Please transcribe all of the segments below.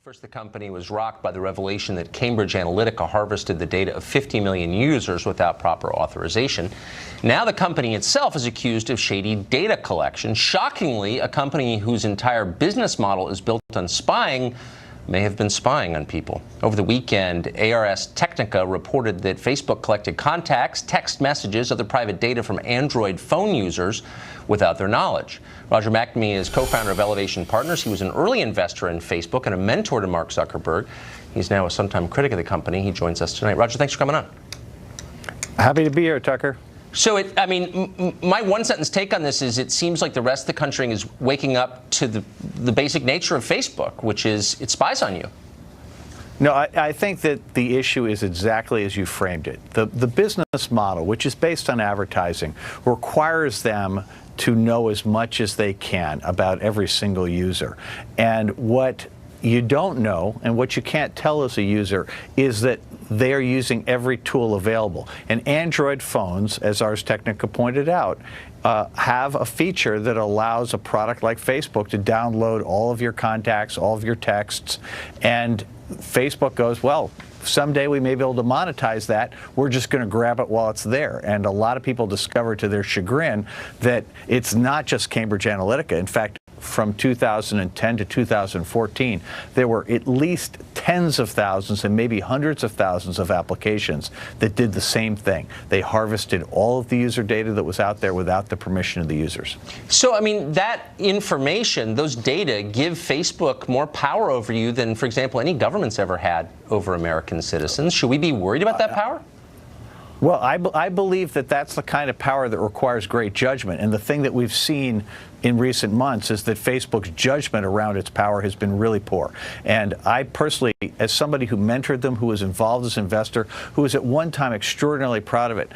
First, the company was rocked by the revelation that Cambridge Analytica harvested the data of 50 million users without proper authorization. Now the company itself is accused of shady data collection. Shockingly, a company whose entire business model is built on spying may have been spying on people. Over the weekend, ARS Technica reported that Facebook collected contacts, text messages, other private data from Android phone users without their knowledge. Roger McNamee is co-founder of Elevation Partners. He was an early investor in Facebook and a mentor to Mark Zuckerberg. He's now a sometime critic of the company. He joins us tonight. Roger, thanks for coming on. Happy to be here, Tucker. So, my one-sentence take on this is it seems like the rest of the country is waking up to the basic nature of Facebook, which is it spies on you. No, I think that the issue is exactly as you framed it. The business model, which is based on advertising, requires them to know as much as they can about every single user. And what you don't know and what you can't tell as a user is that they are using every tool available. And Android phones, as Ars Technica pointed out, have a feature that allows a product like Facebook to download all of your contacts, all of your texts, and Facebook goes, well, someday we may be able to monetize that. We're just going to grab it while it's there. And a lot of people discover to their chagrin that it's not just Cambridge Analytica. In fact, from 2010 to 2014, there were at least tens of thousands and maybe hundreds of thousands of applications that did the same thing. They harvested all of the user data that was out there without the permission of the users. So, that information, those data, give Facebook more power over you than, for example, any government's ever had over American citizens. Should we be worried about that power? Well, I believe that that's the kind of power that requires great judgment. And the thing that we've seen in recent months is that Facebook's judgment around its power has been really poor. And I personally, as somebody who mentored them, who was involved as an investor, who was at one time extraordinarily proud of it,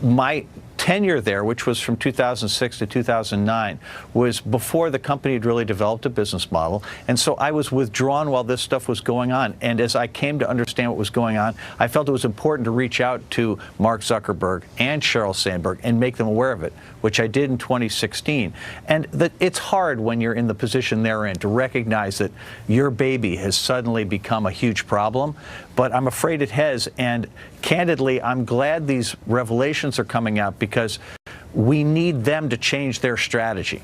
my tenure there, which was from 2006 to 2009, was before the company had really developed a business model. And so I was withdrawn while this stuff was going on. And as I came to understand what was going on, I felt it was important to reach out to Mark Zuckerberg and Sheryl Sandberg and make them aware of it, which I did in 2016. And it's hard when you're in the position they're in to recognize that your baby has suddenly become a huge problem. But I'm afraid it has. And candidly, I'm glad these revelations are coming out because we need them to change their strategy.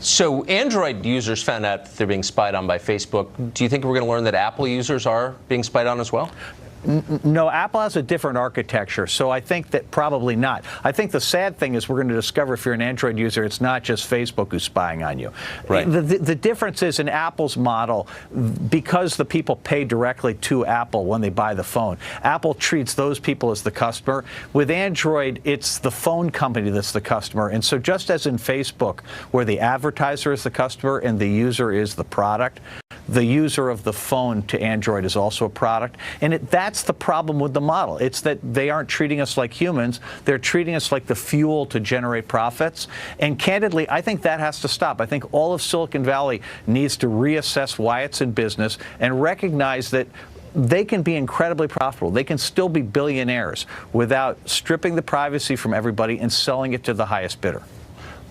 So Android users found out that they're being spied on by Facebook. Do you think we're going to learn that Apple users are being spied on as well? No, Apple has a different architecture, so I think that probably not. I think the sad thing is we're going to discover if you're an Android user, it's not just Facebook who's spying on you. Right. The difference is in Apple's model, because the people pay directly to Apple when they buy the phone, Apple treats those people as the customer. With Android, it's the phone company that's the customer. And so just as in Facebook, where the advertiser is the customer and the user is the product, the user of the phone to Android is also a product. And that's the problem with the model. It's that they aren't treating us like humans. They're treating us like the fuel to generate profits. And candidly, I think that has to stop. I think all of Silicon Valley needs to reassess why it's in business and recognize that they can be incredibly profitable. They can still be billionaires without stripping the privacy from everybody and selling it to the highest bidder.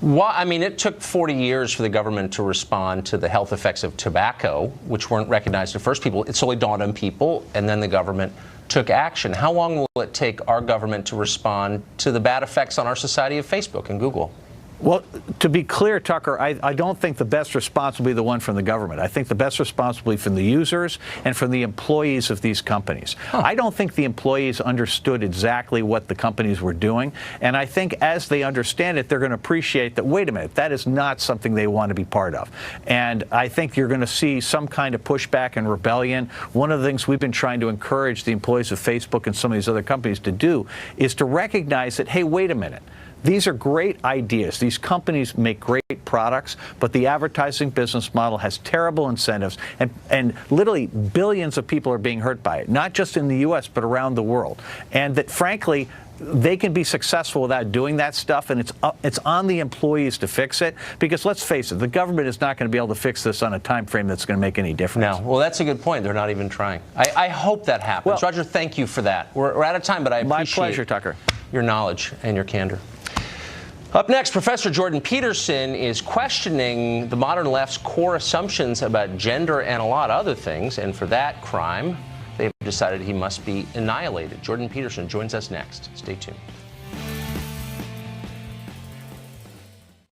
Well, it took 40 years for the government to respond to the health effects of tobacco, which weren't recognized at first. It solely dawned on people, and then the government took action. How long will it take our government to respond to the bad effects on our society of Facebook and Google? Well, to be clear, Tucker, I don't think the best response will be the one from the government. I think the best response will be from the users and from the employees of these companies. I don't think the employees understood exactly what the companies were doing. And I think as they understand it, they're going to appreciate that, wait a minute, that is not something they want to be part of. And I think you're going to see some kind of pushback and rebellion. One of the things we've been trying to encourage the employees of Facebook and some of these other companies to do is to recognize that, hey, wait a minute. These are great ideas. These companies make great products, but the advertising business model has terrible incentives, and literally billions of people are being hurt by it, not just in the U.S., but around the world. And that, frankly, they can be successful without doing that stuff, and it's on the employees to fix it, because let's face it, the government is not going to be able to fix this on a time frame that's going to make any difference. No. Well, that's a good point. They're not even trying. I hope that happens. Well, Roger, thank you for that. We're out of time, but I appreciate my pleasure, Tucker. Your knowledge and your candor. Up next, Professor Jordan Peterson is questioning the modern left's core assumptions about gender and a lot of other things, and for that crime, they've decided he must be annihilated. Jordan Peterson joins us next. Stay tuned.